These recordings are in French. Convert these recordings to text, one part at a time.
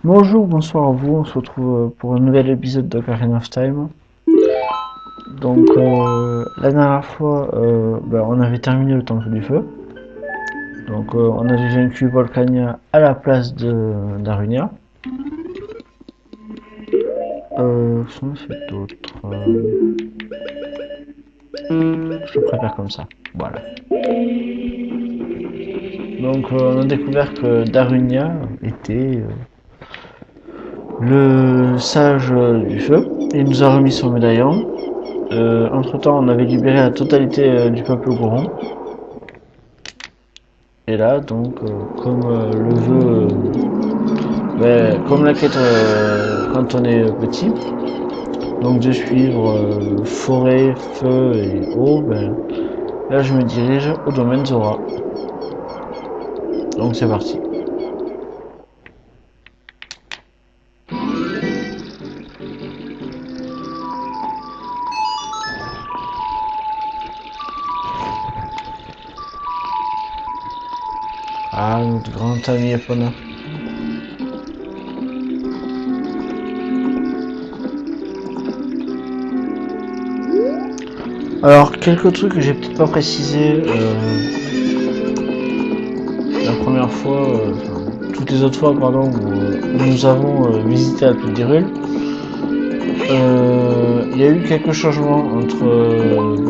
Bonjour, bonsoir à vous, on se retrouve pour un nouvel épisode de Ocarina of Time. Donc la dernière fois, on avait terminé le Temple du Feu. Donc on avait vaincu Volcania à la place de d'Arunia. Qu'est-ce qu'on a fait d'autre Je préfère comme ça, voilà. Donc on a découvert que Darunia était le sage du feu. Il nous a remis son médaillon. Entre temps, on avait libéré la totalité du peuple Goron. Et là, donc, comme le veut, comme la quête quand on est petit, donc de suivre forêt, feu et eau, là je me dirige au domaine Zora. Donc c'est parti. Ah, notre grand ami Epona. Alors, quelques trucs que j'ai peut-être pas précisé la première fois, toutes les autres fois, pardon, où nous avons visité la Petite Hyrule. Il y a eu quelques changements entre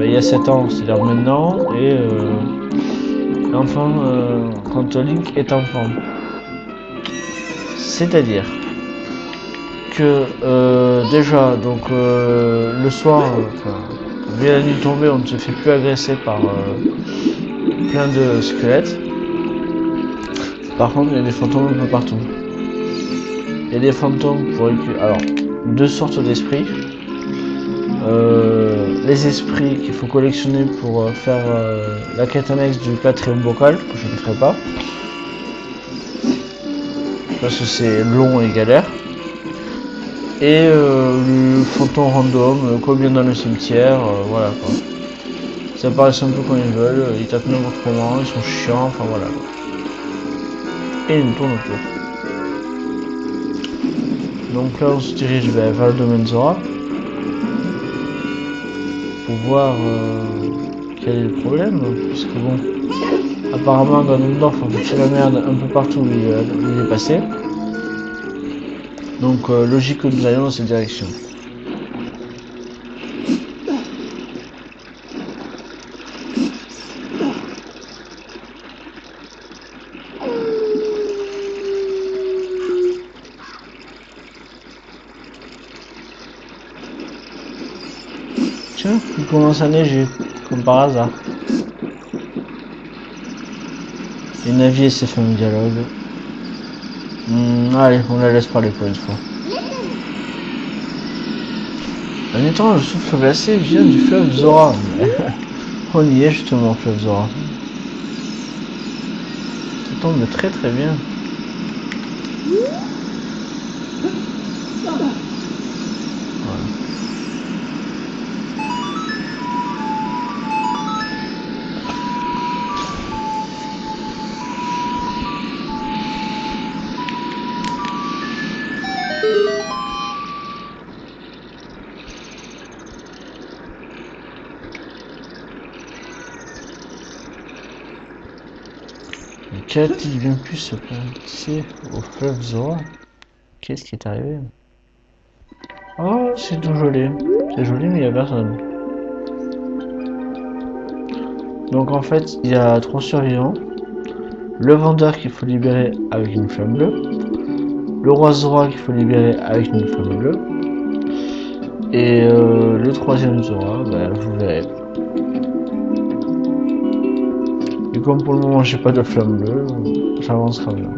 il y a 7 ans, c'est-à-dire maintenant, et enfin quand Link est enfant. C'est-à-dire que déjà, donc le soir, vu la nuit tombée, on ne se fait plus agresser par plein de squelettes. Par contre, il y a des fantômes un peu partout. Il y a des fantômes pour récupérer. Alors, deux sortes d'esprits. Les esprits qu'il faut collectionner pour faire la quête annexe du quatrième bocal, que je ne ferai pas. Parce que c'est long et galère. Et le fantôme random, comme bien dans le cimetière, voilà quoi. Ils apparaissent un peu quand ils veulent, ils tapent n'importe comment, ils sont chiants, enfin voilà quoi. Et ils nous tournent autour. Donc là on se dirige vers le domaine Zora. Pour voir quel est le problème, puisque bon, apparemment dans Ganondorf on fait la merde un peu partout où il est passé. Donc logique que nous allions dans cette direction. Tiens, il commence à neiger, comme par hasard. Et Navi et ses fins de dialogue. Allez, on la laisse parler pour une fois. Un étrange souffle glacé vient du fleuve Zora. On y est justement, fleuve Zora. Ça tombe très très bien. Voilà. Mais qu'a-t-il bien pu se passer au fleuve Zora? Qu'est-ce qui est arrivé? Oh, c'est tout joli. C'est joli, mais il n'y a personne. Donc en fait, il y a 3 survivants. Le vendeur qu'il faut libérer avec une flamme bleue. Le roi Zora qu'il faut libérer avec une flamme bleue. Et le troisième Zora, vous verrez. Et comme pour le moment j'ai pas de flamme bleue, j'avancerai bien.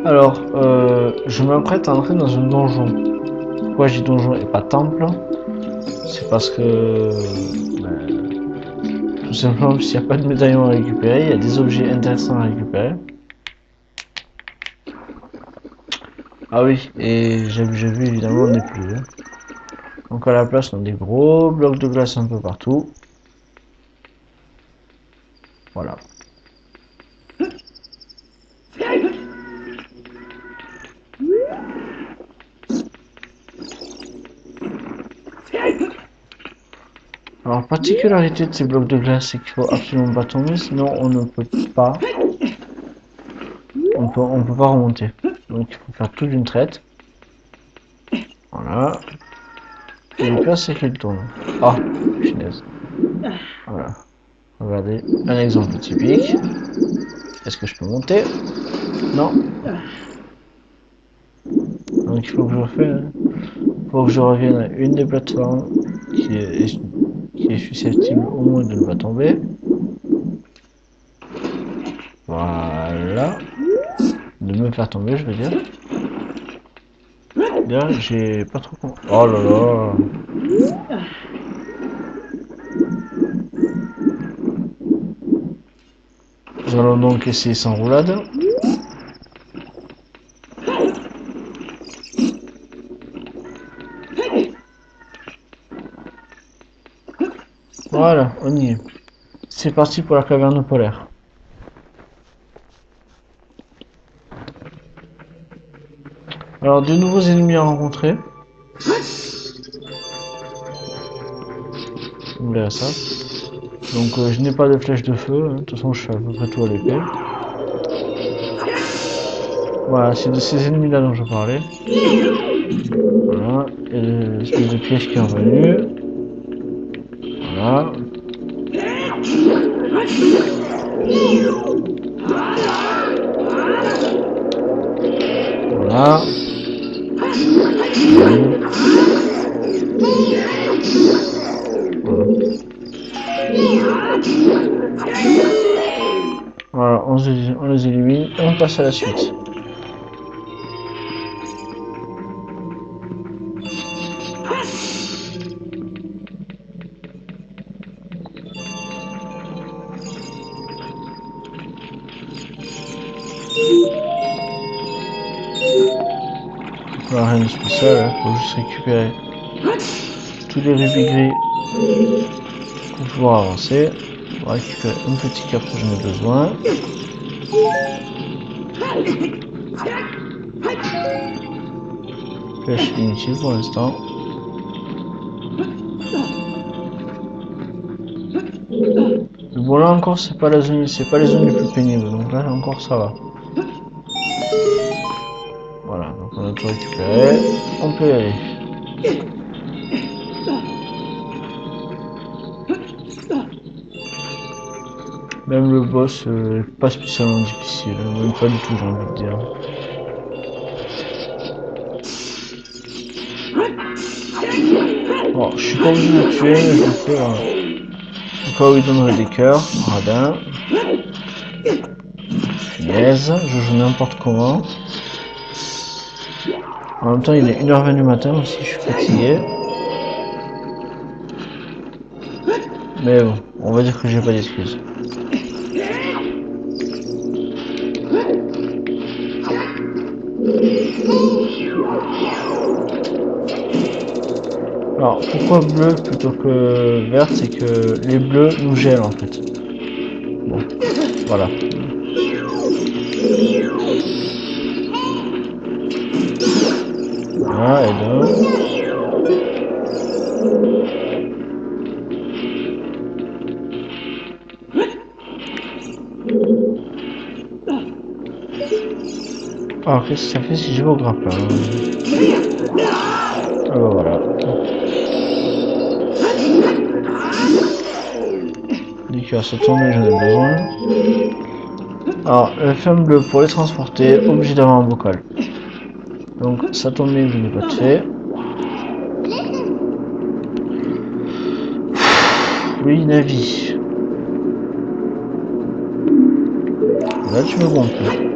Alors, je m'apprête à entrer dans un donjon. Pourquoi j'ai donjon et pas temple? C'est parce que tout simplement s'il n'y a pas de médaillon à récupérer, il y a des objets intéressants à récupérer. Ah oui, et j'ai vu évidemment on n'est plus. Hein. Donc à la place on a des gros blocs de glace un peu partout. Voilà. Alors, particularité de ces blocs de glace, c'est qu'il faut absolument pas tomber, sinon on ne peut pas. On peut pas remonter. Donc il faut faire tout d'une traite. Voilà. Et le pire c'est qu'il tourne. Ah, punaise. Voilà. Regardez, un exemple typique. Est-ce que je peux monter? Non. Donc il faut que je revienne à une des plateformes qui est susceptible au moins de ne pas tomber. Voilà. De me faire tomber, je veux dire. Là, j'ai pas trop compris. Oh là là. Nous allons donc essayer sans roulade. Voilà, on y est. C'est parti pour la caverne polaire. Alors, de nouveaux ennemis à rencontrer. Vous verrez ça. Donc, je n'ai pas de flèche de feu. Hein. De toute façon, je fais à peu près tout à l'épée. Voilà, c'est de ces ennemis-là dont je parlais. Voilà, et l'espèce de piège qui est revenu. Voilà. Voilà. Voilà, on les élimine et on passe à la suite. Alors, rien de spécial, il faut juste récupérer tous les rubis gris pour pouvoir avancer. On va récupérer un petit cap que j'en ai besoin. Flèche inutile pour l'instant. Bon là encore c'est pas les zones les plus pénibles, donc là encore ça va. Voilà, donc on a tout récupéré, on peut y aller. Même le boss est pas spécialement difficile, même pas du tout j'ai envie de dire. Bon, je suis pas obligé de le tuer, mais je le fais au cas où il donnerait des cœurs, radin. Punaise, je joue n'importe comment. En même temps il est 1h20 du matin aussi, je suis fatigué. Mais bon, on va dire que j'ai pas d'excuses. Alors, pourquoi bleu plutôt que vert? C'est que les bleus nous gèlent en fait. Bon, voilà. Voilà, et deux. Alors, qu'est-ce que ça fait si je vais au grappin? Ah bah voilà. Du cœur, ça tombe, j'en ai besoin. Alors, la flamme bleue, pour les transporter, obligé d'avoir un bocal. Donc, ça tombe bien, je n'ai pas de fait. Oui, Navi. Là, tu me gonfles.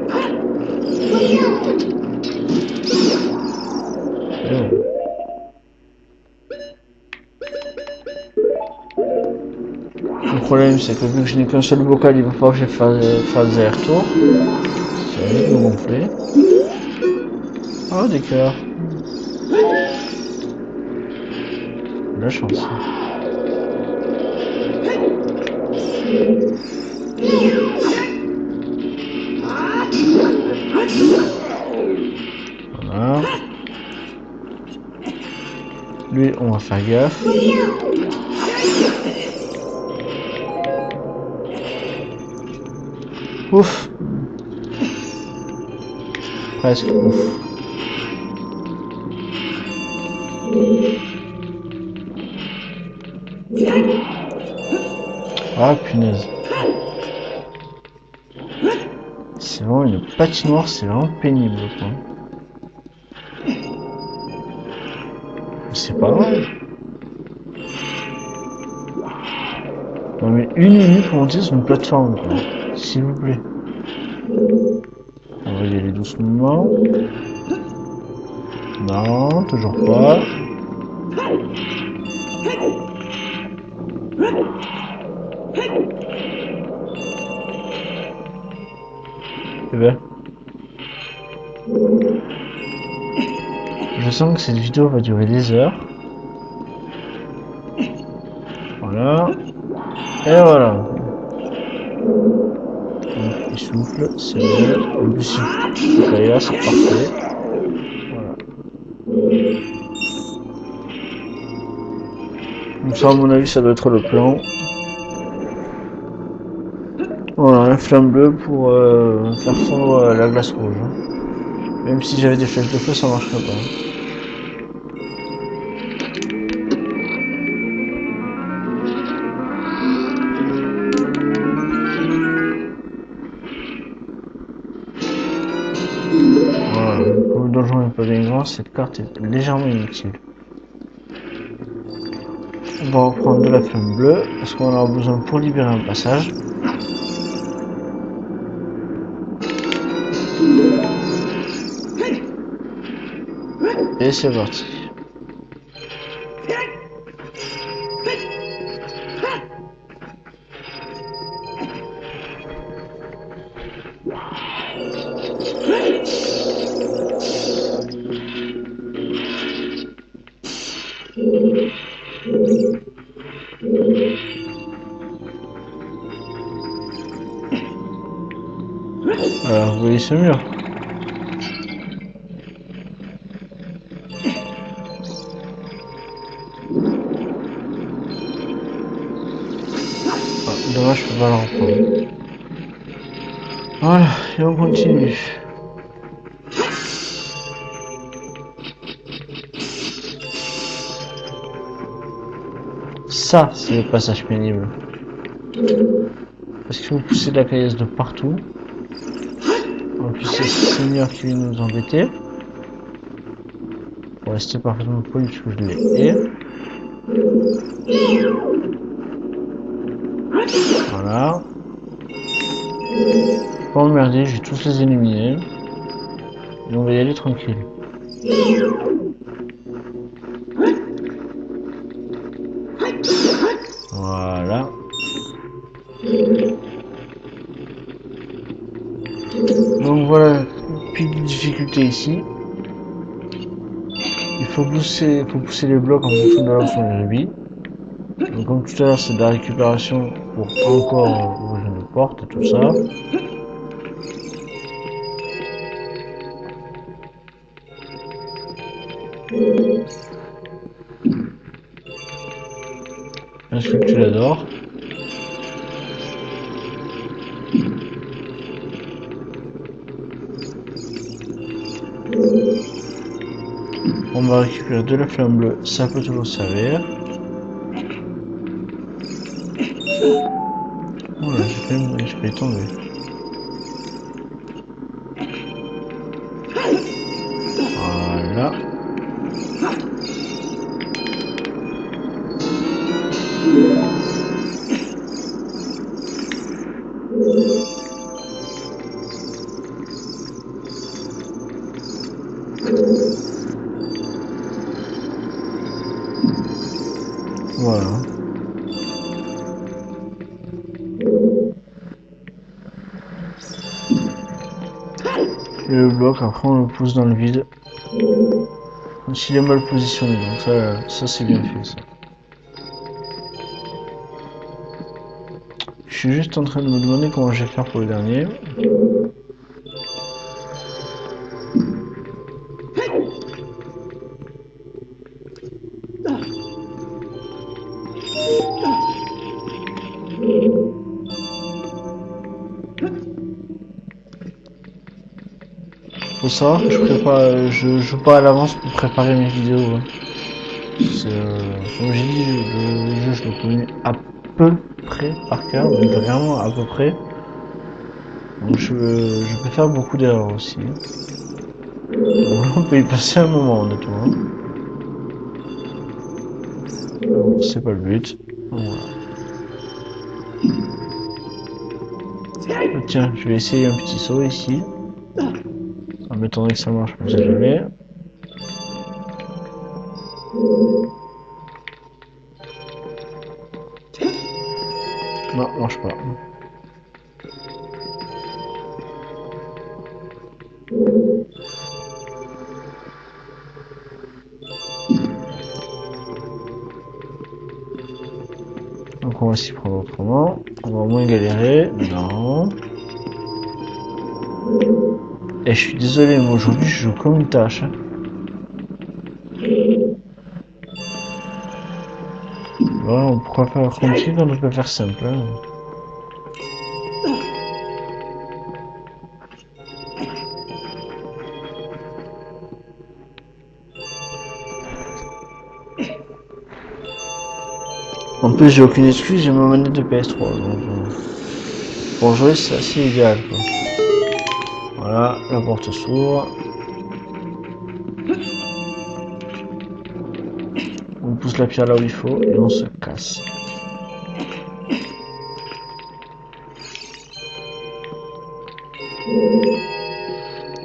Le problème, c'est que vu que je n'ai qu'un seul bocal, il va falloir que je fasse des allers-retours. Ça va vite me gonfler. Oh, des cœurs. La chance. Voilà. Lui, on va faire gaffe. Ouf. Presque ouf. Ah punaise. C'est vraiment une patinoire, c'est vraiment pénible quoi. C'est pas grave. Non mais 1 minute pour monter sur une plateforme quoi. S'il vous plaît. On va y aller doucement. Non, toujours pas. Eh ben. Je sens que cette vidéo va durer des heures. Voilà. Et voilà. Donc, il souffle, c'est bon. En plus, il fait là, c'est parfait. Voilà. Donc ça, à mon avis, ça doit être le plan. Voilà, la flamme bleue pour faire fondre la glace rouge. Même si j'avais des flèches de feu, ça marcherait pas. Voilà, comme le donjon n'est pas bien grand, cette carte est légèrement inutile. On va reprendre de la flamme bleue, parce qu'on en aura besoin pour libérer un passage. Et c'est parti. Alors, vous voyez ce mur? Ah, dommage, je peux pas le reprendre. Voilà, et on continue. Ça, c'est le passage pénible. Parce que vous poussez de la caillasse de partout. En plus, c'est ce seigneur qui vient nous embêter. Pour rester parfaitement poli, parce que je l'ai. Voilà. Pas emmerder, je vais tous les éliminer. Et on va y aller tranquille. Voilà. Donc voilà, pic de difficulté ici. Il faut pousser les blocs en fonction de là où sont les rubis. Donc comme tout à l'heure, c'est de la récupération pour encore ouvrir une porte et tout ça. Est-ce que tu l'adores? On va récupérer de la flamme bleue, ça peut toujours servir. Oh là, j'ai failli tomber. Voilà. Voilà. Et le bloc, après on le pousse dans le vide. S'il est mal positionné, donc ça c'est bien fait ça. Je suis juste en train de me demander comment je vais faire pour le dernier. faut savoir que je prépare, je joue pas à l'avance pour préparer mes vidéos. Ouais. Comme j'ai dit, le jeu je le connais à peu près par cœur, mais vraiment à peu près. Donc je peux faire beaucoup d'erreurs aussi. Donc on peut y passer un moment honnêtement. Bon, c'est pas le but. Voilà. Tiens, je vais essayer un petit saut ici. Ça m'étonnerait que ça marche, mais on sait jamais. Non, marche pas. Donc on va s'y prendre autrement. On va au moins galérer. Non. Et je suis désolé, mais aujourd'hui je joue comme une tâche. Hein. Voilà, pourquoi faire compliqué quand on peut faire simple. Hein. En plus, j'ai aucune excuse, j'ai ma manette de PS3. Donc, pour jouer, c'est assez idéal. Quoi. Voilà, la porte s'ouvre. On pousse la pierre là où il faut et on se casse.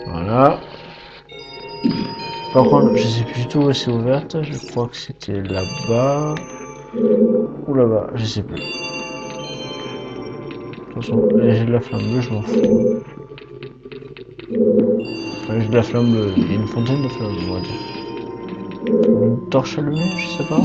Voilà. Par contre, je sais plus du tout où c'est ouverte. Je crois que c'était là-bas. Ou là-bas, je sais plus. De toute façon, j'ai de la flamme bleue, je m'en fous. Enfin, j'ai de la flamme bleue. Il y a une fontaine de flamme, on va dire. Une torche allumée, je sais pas.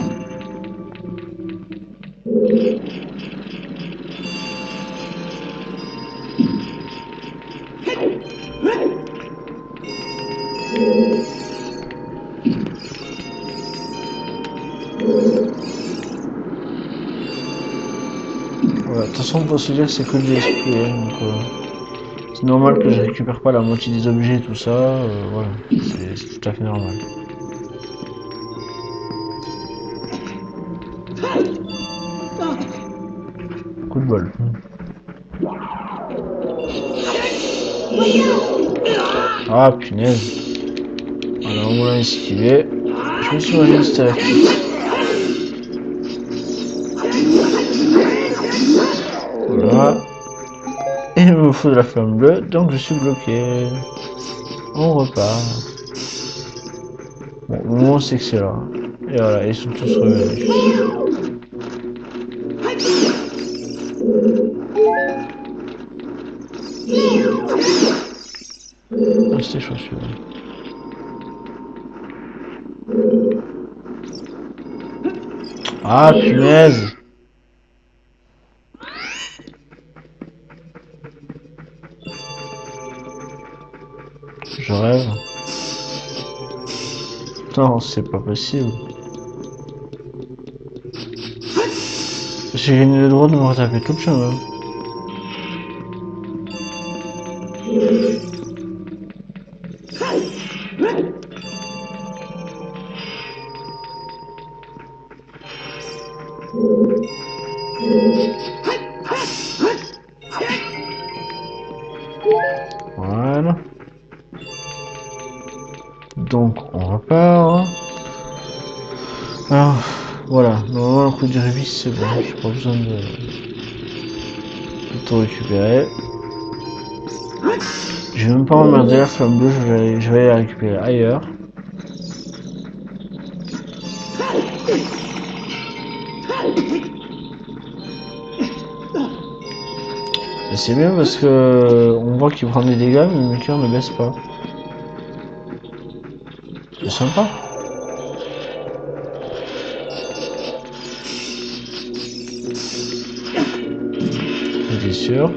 Voilà, de toute façon, on peut se dire que c'est que du SP, hein, donc c'est normal que je récupère pas la moitié des objets et tout ça, voilà, c'est tout à fait normal. Coup de bol. Ah punaise. Voilà, on l'a esquivé. Je me suis imaginé que c'était la fuite. Voilà. Et il me faut de la flamme bleue, donc je suis bloqué. On repart. Bon, le moment c'est que c'est là. Et voilà, ils sont tous revenus. Ah, c'était chaud celui-là. Ah punaise. Je rêve. Non, c'est pas possible. J'ai gagné le droit de me retaper tout le chemin. Voilà. Donc on repart. Alors voilà, normalement le coup du rubis c'est bon, j'ai pas besoin de tout récupérer. Je vais même pas emmerder la flamme bleue, je vais aller la récupérer ailleurs. Et c'est bien parce que on voit qu'il prend des dégâts mais le cœur ne baisse pas. C'est sympa. J'étais sûr.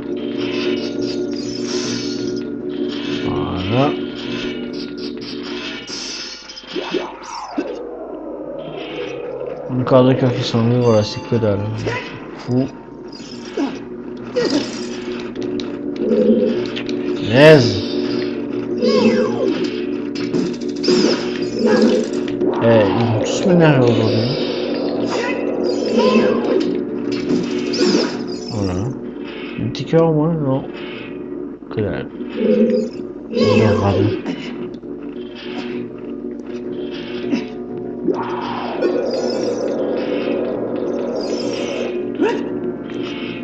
Voilà. Un quart de cœur qui s'enlève, voilà, c'est que dalle. Fou. Naise. tous m'énerver aujourd'hui. Voilà. Un petit cœur au moins? Non. Que dalle. De rade.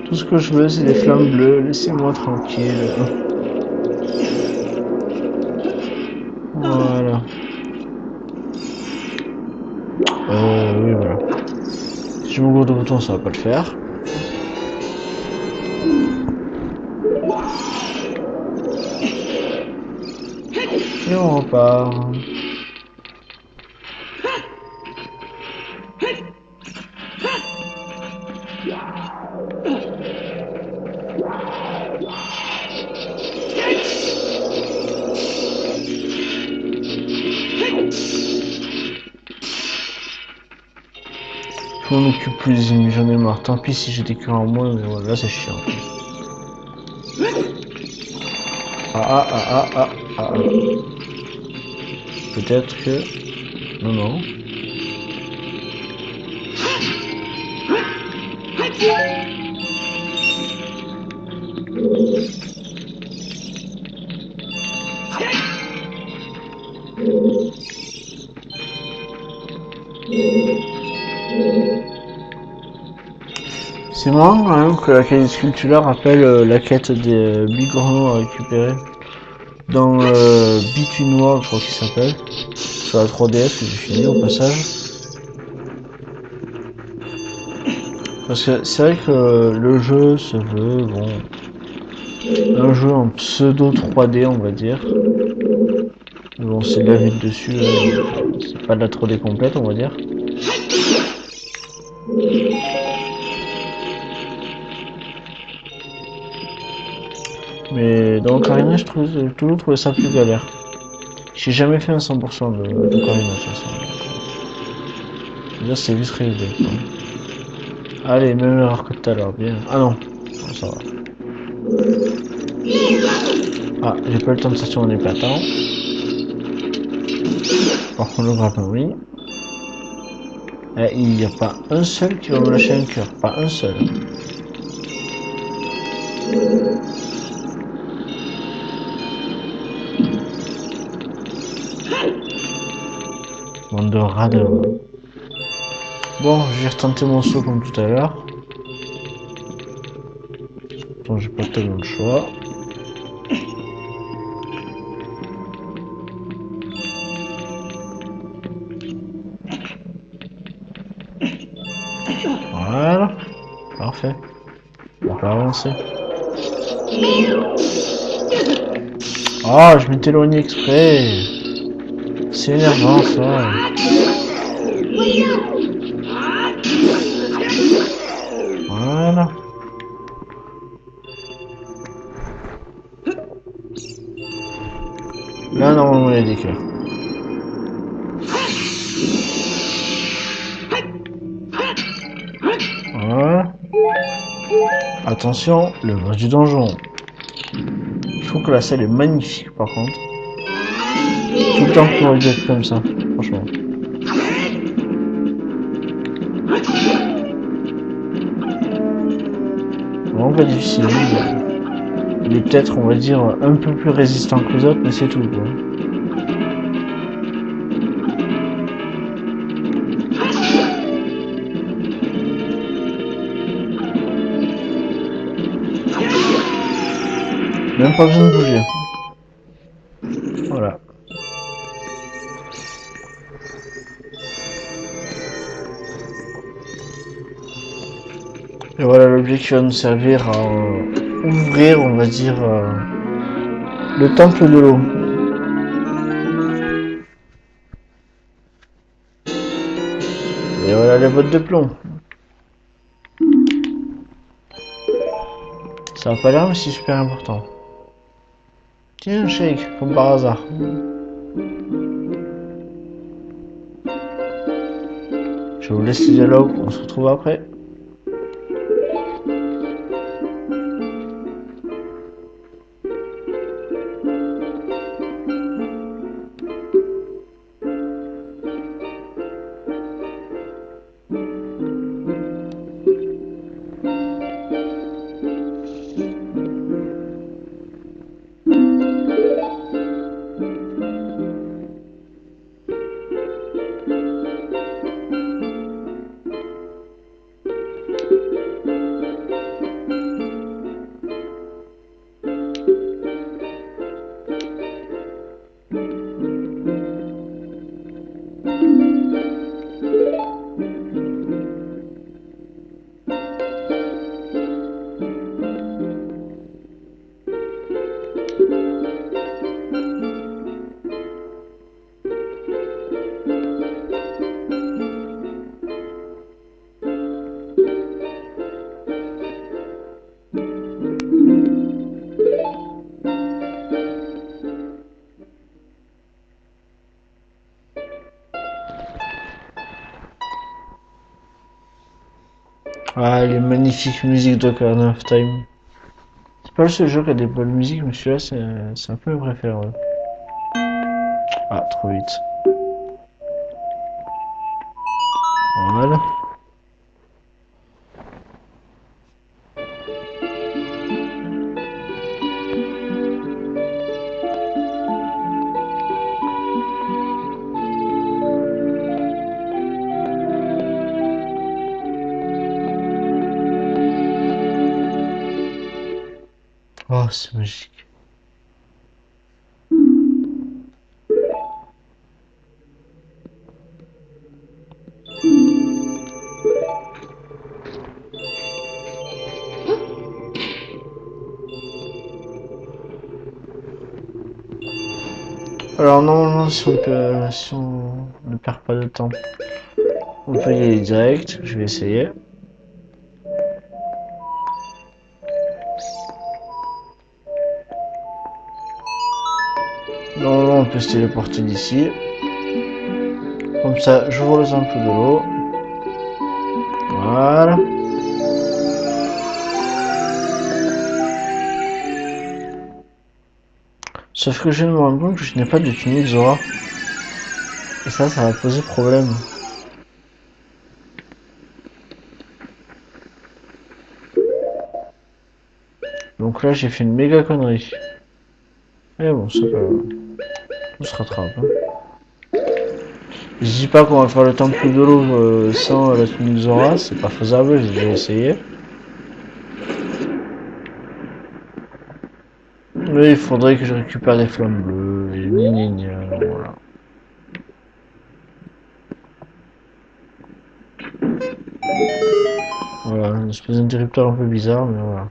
Tout ce que je veux, c'est des flammes bleues. Laissez-moi tranquille. Voilà. Oui, voilà. Si je me gourde de bouton, ça va pas le faire. Et on repart. Je m'en occupe plus des ennemis, j'en ai marre. Tant pis si j'ai des cœurs en moins, mais voilà, là c'est chiant. Ah. Peut-être que... Non. C'est marrant quand même que la qualité sculpture rappelle la quête des bigorneaux à récupérer dans Between Worlds, je crois qu'il s'appelle, sur la 3DS que j'ai fini au passage. Parce que c'est vrai que le jeu se veut, bon, un jeu en pseudo 3D on va dire. Bon, c'est de la vue de dessus, c'est pas de la 3D complète on va dire. Mais dans Ocarina, je toujours trouvé ça plus galère. J'ai jamais fait un 100% d'Ocarina de toute façon. Là, c'est vite réglé. Allez, même erreur que tout à l'heure, bien. Ah non, ça va. Ah, j'ai pas eu le temps de sortir mon épatant. Par contre, le grappin, oui. Il n'y a pas un seul qui va me lâcher un cœur, pas un seul. Bande de radins. Bon, je vais retenter mon saut comme tout à l'heure. Bon, j'ai pas tellement le choix. Voilà. Parfait. On peut avancer. Oh, je m'étais éloigné exprès. C'est énervant ça. Voilà. Là, normalement, il y a des cœurs. Voilà. Attention, le boss du donjon. Je trouve que la salle est magnifique par contre. Tout le temps qu'on aurait dû être comme ça, franchement. Vraiment pas difficile. Il est peut-être, on va dire, un peu plus résistant que les autres, mais c'est tout quoi. Même pas besoin de bouger. Voilà. Et voilà l'objet qui va nous servir à ouvrir, on va dire, le temple de l'eau. Et voilà les bottes de plomb. Ça va pas l'air, mais c'est super important. Tiens, shake, comme par hasard. Je vous laisse le dialogue, on se retrouve après. Ah, les magnifiques musiques d'Ocarina of Time. C'est pas le seul jeu qui a des bonnes musiques, mais celui-là, c'est un peu mes préférés. Ouais. Ah, trop vite. Voilà. Oh, c'est magique. Alors normalement si on ne perd pas de temps, on peut y aller direct, je vais essayer. Normalement on peut se téléporter d'ici. Comme ça j'ouvre les ampoules de l'eau. Voilà. Sauf que je me rends compte que je n'ai pas de tunique Zora. Et ça va poser problème. Donc là j'ai fait une méga connerie. Mais bon, ça peut... On se rattrape. Hein. Je dis pas qu'on va faire le temple de l'eau sans la tunique Zora, c'est pas faisable, j'ai déjà essayé. Mais il faudrait que je récupère des flammes bleues et voilà. Voilà, une espèce d'interrupteur un peu bizarre, mais voilà.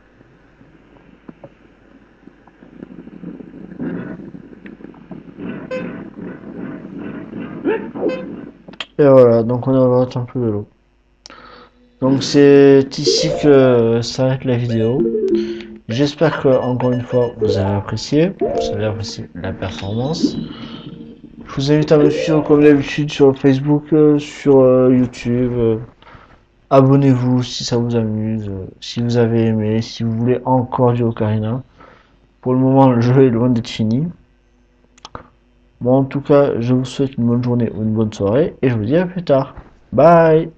Et voilà, donc on est dans le temple de l'eau. Donc c'est ici que s'arrête la vidéo. J'espère que, encore une fois, vous avez apprécié. Vous avez apprécié la performance. Je vous invite à me suivre comme d'habitude sur Facebook, sur YouTube. Abonnez-vous si ça vous amuse, si vous avez aimé, si vous voulez encore du Ocarina. Pour le moment, le jeu est loin d'être fini. Bon, en tout cas, je vous souhaite une bonne journée ou une bonne soirée et je vous dis à plus tard. Bye!